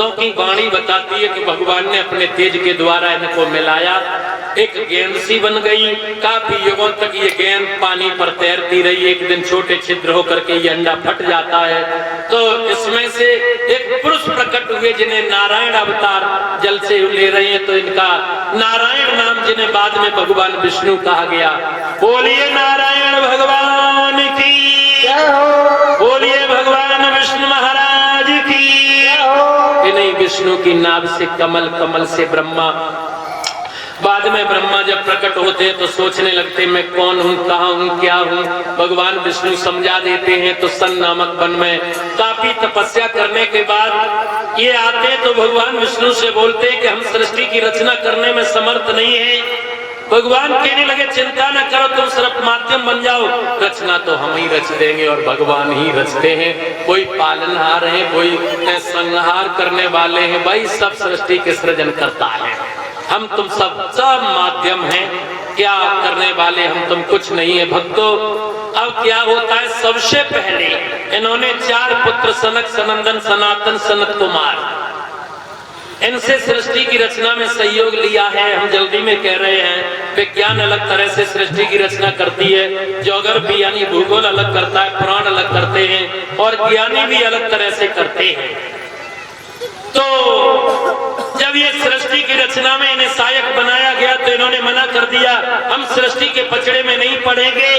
संतों की वाणी बताती है कि भगवान ने अपने तेज के द्वारा इनको मिलाया, एक गेंद सी बन गई। काफी युगों तक ये गेंद पानी पर तैरती रही। एक दिन छोटे छिद्र होकर के ये अंडा फट जाता है, तो इसमें से एक पुरुष प्रकट हुए जिन्हें नारायण अवतार जल से ले रहे हैं, तो इनका नारायण नाम, जिन्हें बाद में भगवान विष्णु कहा गया। बोलिए नारायण भगवान की, बोलिए भगवान विष्णु महाराज की। इन्हीं विष्णु की नाभ से कमल, कमल से ब्रह्मा। बाद में ब्रह्मा जब प्रकट होते हैं तो सोचने लगते मैं कौन हूँ, कहाँ हूँ, क्या हूँ। भगवान विष्णु समझा देते हैं। तो सन नामक वन में काफी तपस्या करने के बाद ये आते तो भगवान विष्णु से बोलते हैं कि हम सृष्टि की रचना करने में समर्थ नहीं है। भगवान कहने लगे चिंता न करो, तुम सिर्फ माध्यम बन जाओ, रचना तो हम ही रच देंगे और भगवान ही रचते हैं। कोई पालनहार है, कोई संहार करने वाले हैं, भाई सब सृष्टि के सृजन करता है। हम तुम सब माध्यम हैं, क्या करने वाले हम तुम कुछ नहीं है। भक्तों, अब क्या होता है, सबसे पहले इन्होंने 4 पुत्र सनक, सनंदन, सनातन, सनत कुमार, इनसे सृष्टि की रचना में सहयोग लिया है। हम जल्दी में कह रहे हैं, विज्ञान अलग तरह से सृष्टि की रचना करती है, ज्योग्राफी यानी भूगोल अलग करता है, पुराण अलग करते हैं, और ज्ञानी भी अलग तरह से करते हैं। तो जब ये सृष्टि की रचना में इन्हें सहायक बनाया गया तो इन्होंने मना कर दिया, हम सृष्टि के पचड़े में नहीं पड़ेंगे।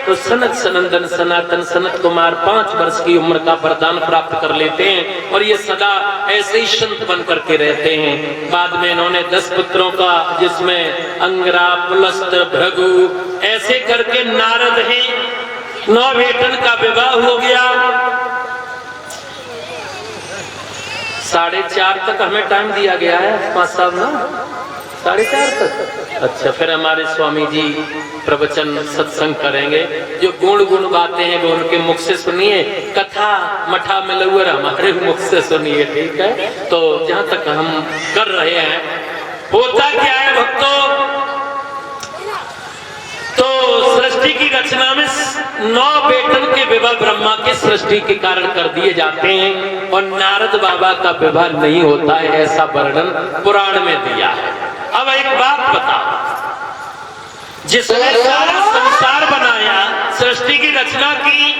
तो सनक, सनंदन, सनातन, सनत कुमार 5 वर्ष की उम्र का वरदान प्राप्त कर लेते हैं और ये सदा ऐसे ही संत बन करके रहते हैं। बाद में इन्होंने 10 पुत्रों का, जिसमें अंगरा, पुलस्त्य, भृगु, ऐसे करके नारद है, 9 बेटन का विवाह हो गया। 4:30 तक हमें टाइम दिया गया है, 5 साल ना, 4:30 तक। अच्छा, फिर हमारे स्वामी जी प्रवचन सत्संग करेंगे। जो गुण बातें हैं वो उनके मुख से सुनिए, कथा मठा मिलवर हमारे मुख से सुनिए, ठीक है। तो जहाँ तक हम कर रहे हैं, होता क्या है भक्तों, तो सृष्टि की रचना में 9 बेटन के विवाह ब्रह्मा के सृष्टि के कारण कर दिए जाते हैं और नारद बाबा का विवाह नहीं होता है, ऐसा वर्णन पुराण में दिया है। अब एक बात बताओ, जिसने सारा संसार बनाया, सृष्टि की रचना की,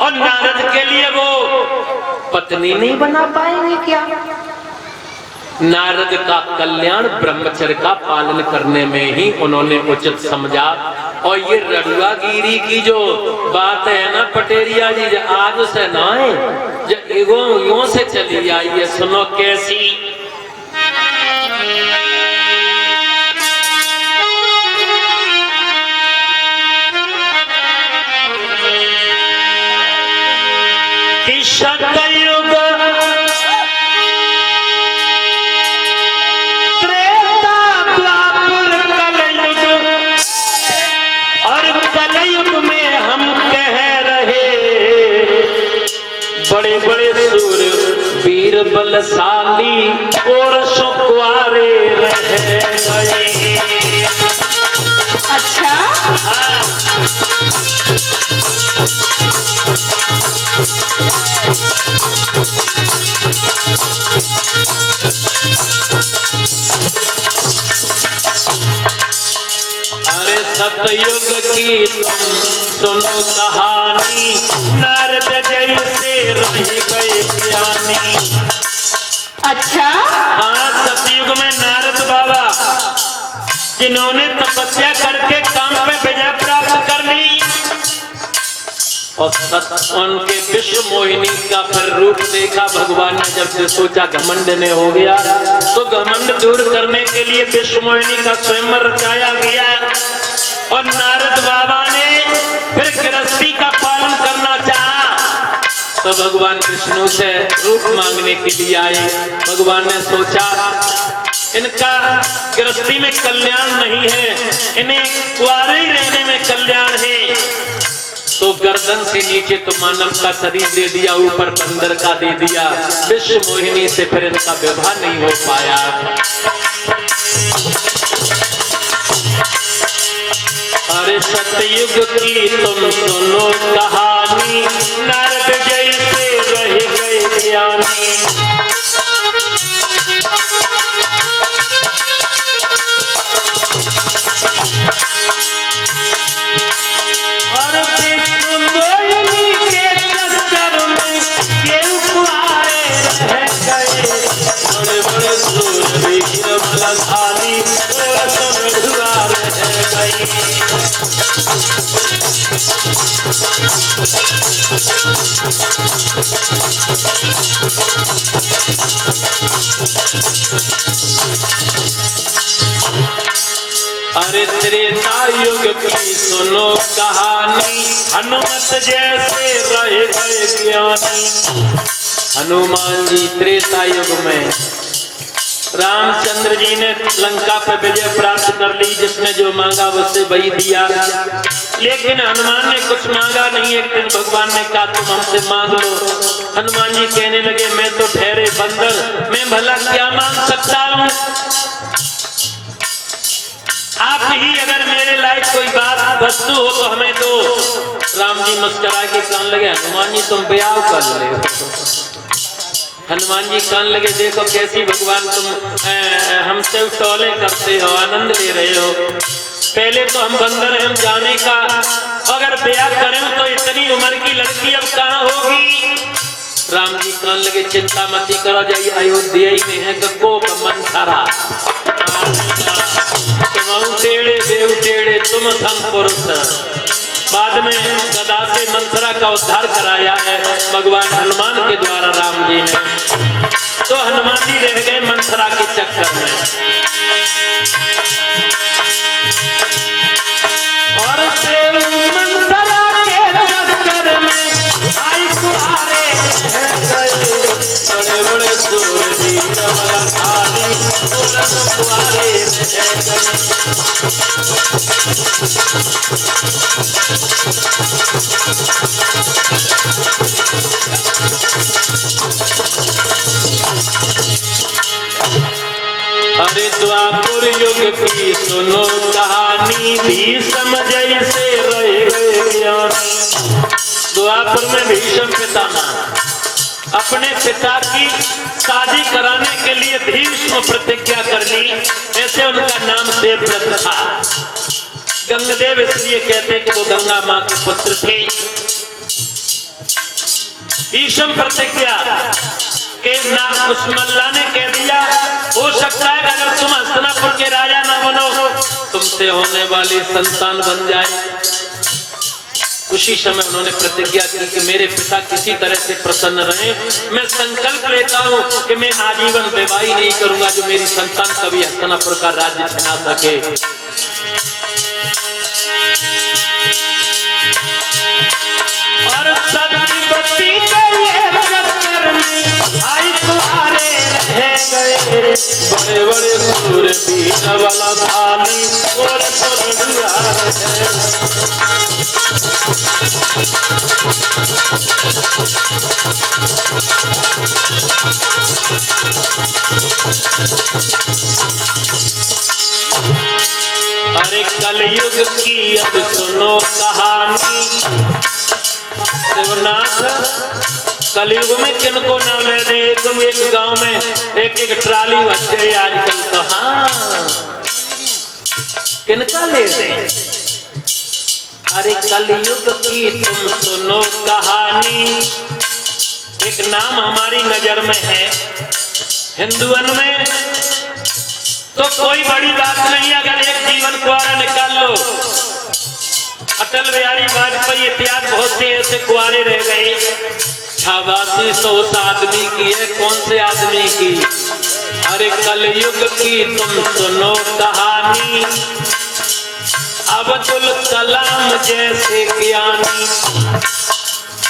और नारद के लिए वो पत्नी नहीं बना पाएंगे क्या? नारद का कल्याण ब्रह्मचर्य का पालन करने में ही उन्होंने उचित समझा। और ये रड़ुआगिरी की जो बात है ना पटेरिया जी, आज से ना है, यूं से चली आई है, सुनो कैसी। कि सतयुग बड़े बड़े सूर वीर बलशाली और सुकुआरे रहे गए। अच्छा, अरे सतयुग की सुनो कहानी, नारद जैसे रह गए ज्ञानी। अच्छा, हाँ, सतयुग में नारद बाबा, जिन्होंने तपस्या करके काम पे विजय प्राप्त कर ली, और उनके विश्व मोहिनी का फिर रूप देखा भगवान ने। जब से सोचा घमंड ने हो गया, तो घमंड दूर करने के लिए विश्व मोहिनी का स्वयंवर रचाया गया। और नारद बाबा ने फिर गृहस्थी का पालन करना चाहा, तो भगवान विष्णु से रूप मांगने के लिए आए। भगवान ने सोचा इनका गृहस्थी में कल्याण नहीं है, इन्हें कुंवारे ही रहने में कल्याण है। तो गर्दन से नीचे तो मानव का शरीर दे दिया, ऊपर बंदर का दे दिया। विश्व मोहिनी से फिर इनका विवाह नहीं हो पाया। अरे सतयुग की तुम सुनो कहानी, नारद जैसे रह गए ज्ञानी। गई। अरे त्रेता युग की सुनो कहानी, हनुमत जैसे रहे गए ज्ञानी। हनुमान जी त्रेता युग में रामचंद्र जी ने लंका पर विजय प्राप्त कर ली, जिसने जो मांगा उससे वही दिया। लेकिन हनुमान ने कुछ मांगा नहीं। एक दिन भगवान ने कहा तुम हमसे मांग लो। हनुमान जी कहने लगे मैं तो ठहरे बंदर, मैं भला क्या मांग सकता हूँ? आप ही अगर मेरे लायक कोई बात वस्तु हो तो हमें दो। राम जी मुस्कुरा के कान लगे हनुमान जी तुम ब्याह कर ले। हनुमान जी कान लगे देखो कैसी भगवान तुम हमसे टोले करते हो, आनंद ले रहे हो। पहले तो हम बंदर हैं, हम जाने का अगर ब्याह करें तो इतनी उम्र की लड़की अब कहाँ होगी? राम जी कान लगे चिंता मती करो, जाइए अयोध्या ही में है गग्गो का मंथरा। तुम टेढ़े देव टेढ़े तुम धन पुरुष। बाद में गदा से मंथरा का उद्धार कराया है भगवान हनुमान के द्वारा राम जी ने। तो हनुमान जी रह गए मंथरा के चक्कर में। और मंथरा के चक्कर में आई कुआरे बड़े बड़े सूरवीर खाली कुआरे। अरे द्वापर युग की सुनो कहानी, भीष्म जैसे रहे गए ज्ञानी। द्वापर में भीष्म पितामह अपने पिता की शादी कराने के लिए भीष्म प्रतिज्ञा कर ली। ऐसे उनका नाम देवव्रत था। गंगदेव इसलिए कहते कि वो गंगा माँ के पुत्र थे। भीष्म प्रतिज्ञा के नाम उस मल्ला ने कह दिया हो सकता है अगर तुम हस्तिनापुर के राजा ना बनो, तुमसे होने वाली संतान बन जाए। उसी समय उन्होंने प्रतिज्ञा की कि मेरे पिता किसी तरह से प्रसन्न रहे। मैं संकल्प लेता हूँ कि मैं आजीवन विवाह नहीं करूंगा जो मेरी संतान कभी हस्तिनापुर का राज्य छीना सके। और सती आई तुम्हारे रह गए बड़े बड़े सूरवीर वाला थाली और अरे कलयुग की अब सुनो कहानी। देवनाथ कलयुग में किनको ना ले दे। तुम एक गांव में एक ट्राली बच्चे आजकल तो हाँ किनका ले दे। अरे कलयुग की तुम सुनो कहानी। एक नाम हमारी नजर में है हिंदुओं में तो कोई बड़ी बात नहीं अगर एक जीवन कुआरा निकाल लो। अटल बिहारी वाजपेयी इतिहास बहुत से ऐसे कुआरे रह गए। शाबाशी तो उस आदमी की है, कौन से आदमी की? अरे कलयुग की तुम सुनो कहानी। अब्दुल कलाम जैसे ज्ञानी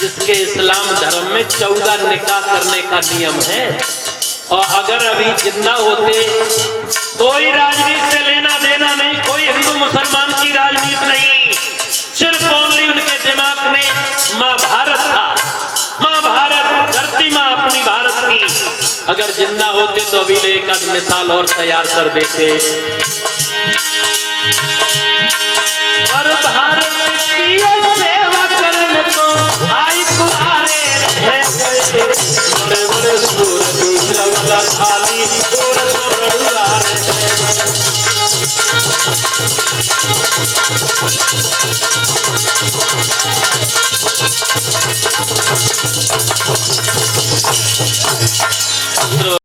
जिसके इस्लाम धर्म में 14 निकाह करने का नियम है। और अगर अभी जिंदा होते कोई राजनीति से लेना देना नहीं, कोई हिंदू मुसलमान की राजनीति नहीं, सिर्फ ओनली उनके दिमाग में माँ भारत था। माँ भारत धरती माँ अपनी भारत की। अगर जिंदा होते तो अभी एक आध मिसाल और तैयार कर देते। और भारत की सेवा करने को आई तुम्हारे रह गए बड़े बड़े सूरवीर वाला थाली और